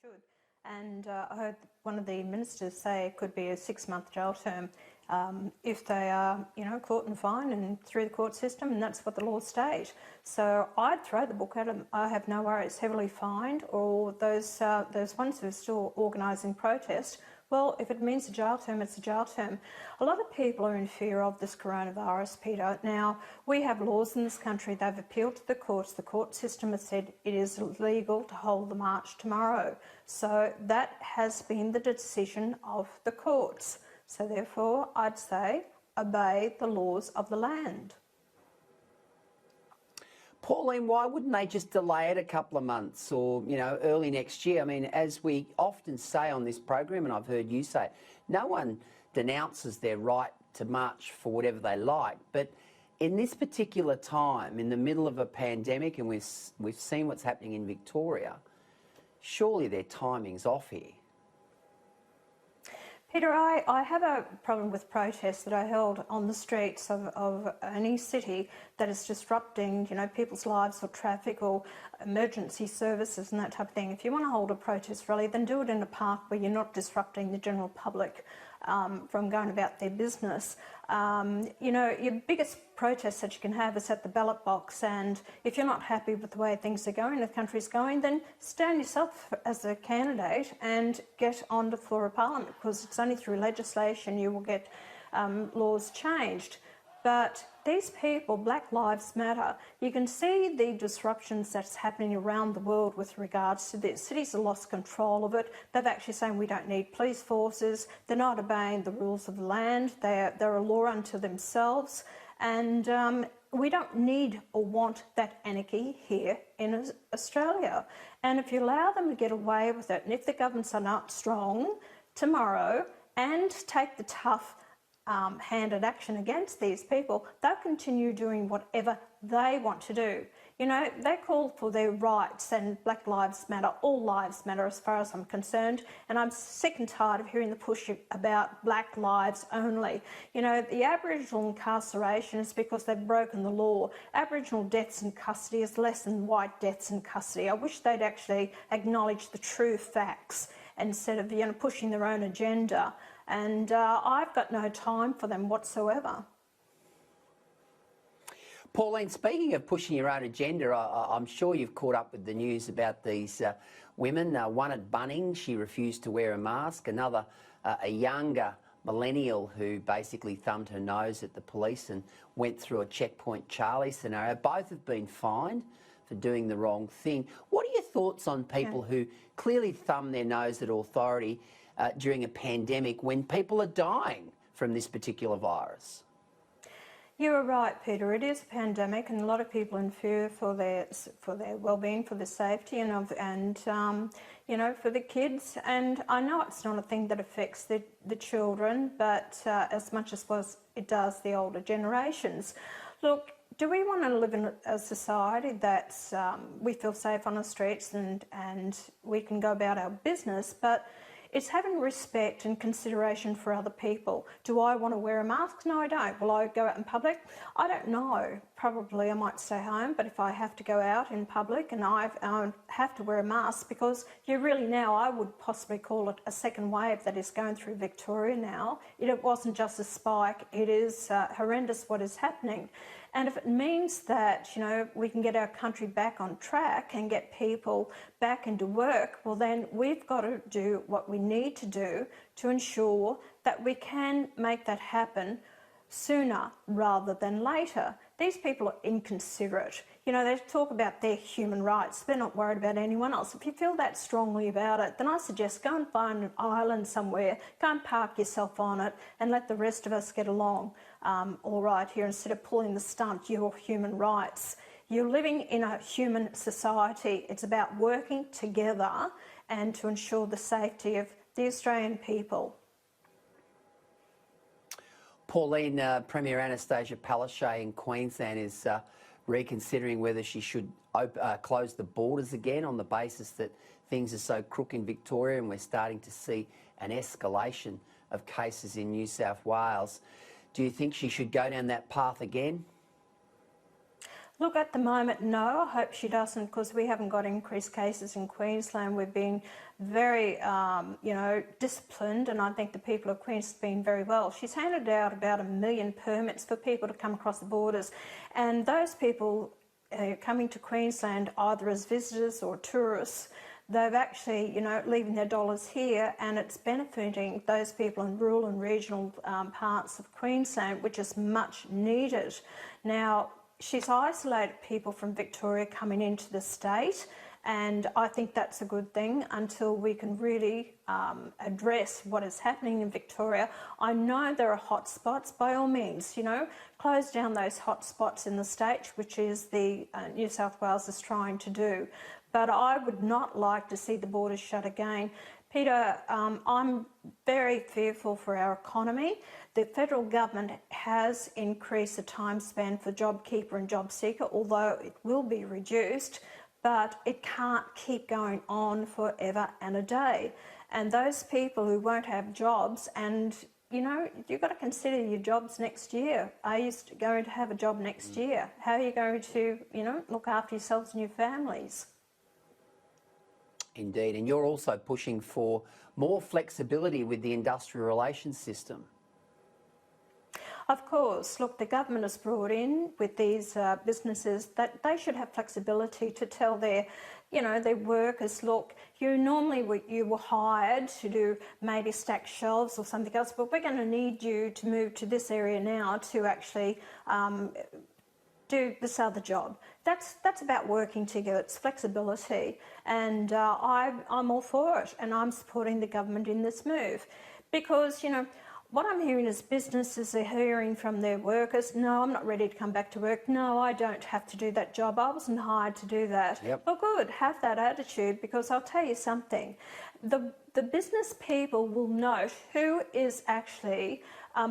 should. And I heard one of the ministers say it could be a 6-month jail term if they are, caught and fined and through the court system, and that's what the laws state. So I'd throw the book at them. I have no worries. Heavily fined, or those ones who are still organising protest. Well, if it means a jail term, it's a jail term. A lot of people are in fear of this coronavirus, Peter. Now, we have laws in this country. They've appealed to the courts. The court system has said it is illegal to hold the march tomorrow. So that has been the decision of the courts. So therefore, I'd say obey the laws of the land. Pauline, why wouldn't they just delay it a couple of months or, early next year? I mean, as we often say on this program, and I've heard you say it, no one denounces their right to march for whatever they like. But in this particular time, in the middle of a pandemic, and we've seen what's happening in Victoria, surely their timing's off here. Peter, I have a problem with protests that are held on the streets of any city that is disrupting, people's lives or traffic or emergency services and that type of thing. If you want to hold a protest rally, then do it in a park where you're not disrupting the general public from going about their business. Your biggest protest that you can have is at the ballot box, and if you're not happy with the way things are going, the country's going, then stand yourself as a candidate and get on the floor of Parliament, because it's only through legislation you will get laws changed. But these people, Black Lives Matter, you can see the disruptions that's happening around the world with regards to this. Cities have lost control of it. They're actually saying we don't need police forces. They're not obeying the rules of the land. They're a law unto themselves. And we don't need or want that anarchy here in Australia. And if you allow them to get away with it, and if the governments are not strong tomorrow and take the tough handed action against these people, they'll continue doing whatever they want to do. They call for their rights, and Black Lives Matter, all lives matter as far as I'm concerned, and I'm sick and tired of hearing the push about Black lives only. The Aboriginal incarceration is because they've broken the law. Aboriginal deaths in custody is less than white deaths in custody. I wish they'd actually acknowledge the true facts instead of pushing their own agenda. And I've got no time for them whatsoever. Pauline, speaking of pushing your own agenda, I'm sure you've caught up with the news about these women. One at Bunnings, she refused to wear a mask. Another, a younger millennial who basically thumbed her nose at the police and went through a Checkpoint Charlie scenario. Both have been fined for doing the wrong thing. What are your thoughts on people who clearly thumb their nose at authority during a pandemic when people are dying from this particular virus? You are right, Peter. It is a pandemic, and a lot of people in fear for their well-being, for their safety, and for the kids. And I know it's not a thing that affects the children, but as much as it does the older generations. Look, do we want to live in a society that we feel safe on the streets and we can go about our business, but it's having respect and consideration for other people. Do I want to wear a mask? No, I don't. Will I go out in public? I don't know. Probably I might stay home, but if I have to go out in public and I have to wear a mask, because I would possibly call it a second wave that is going through Victoria now. It wasn't just a spike. It is horrendous what is happening. And if it means that, we can get our country back on track and get people back into work, well, then we've got to do what we need to do to ensure that we can make that happen sooner rather than later. These people are inconsiderate. They talk about their human rights. They're not worried about anyone else. If you feel that strongly about it, then I suggest go and find an island somewhere, go and park yourself on it and let the rest of us get along all right here, instead of pulling the stunt, your human rights. You're living in a human society. It's about working together and to ensure the safety of the Australian people. Pauline, Premier Anastasia Palaszczuk in Queensland is reconsidering whether she should close the borders again on the basis that things are so crook in Victoria, and we're starting to see an escalation of cases in New South Wales. Do you think she should go down that path again? Look, at the moment, no. I hope she doesn't, because we haven't got increased cases in Queensland. We've been very, disciplined, and I think the people of Queensland have been very well. She's handed out about 1 million permits for people to come across the borders, and those people coming to Queensland either as visitors or tourists, they've actually, leaving their dollars here, and it's benefiting those people in rural and regional parts of Queensland, which is much needed. Now, she's isolated people from Victoria coming into the state, and I think that's a good thing until we can really address what is happening in Victoria. I know there are hot spots, by all means, close down those hot spots in the state, which is the New South Wales is trying to do. But I would not like to see the borders shut again. Peter, I'm very fearful for our economy. The federal government has increased the time span for JobKeeper and JobSeeker, although it will be reduced, but it can't keep going on forever and a day. And those people who won't have jobs, and you've got to consider your jobs next year. Are you going to have a job next year? How are you going to, look after yourselves and your families? Indeed, and you're also pushing for more flexibility with the industrial relations system. Of course. Look, the government has brought in with these businesses that they should have flexibility to tell their workers, look, you were hired to do maybe stack shelves or something else, but we're going to need you to move to this area now to actually do this other job. That's about working together. It's flexibility, and I'm all for it, and I'm supporting the government in this move, because what I'm hearing is businesses are hearing from their workers, no, I'm not ready to come back to work. No, I don't have to do that job. I wasn't hired to do that. Yep. Well, good, have that attitude, because I'll tell you something. The business people will note who is actually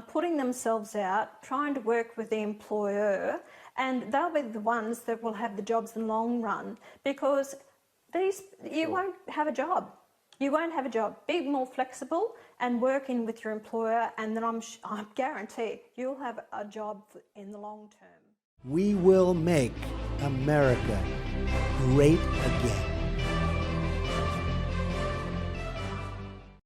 putting themselves out, trying to work with the employer, and they'll be the ones that will have the jobs in the long run, because you won't have a job. You won't have a job. Be more flexible and working with your employer, and then I guarantee you'll have a job in the long term. We will make America great again.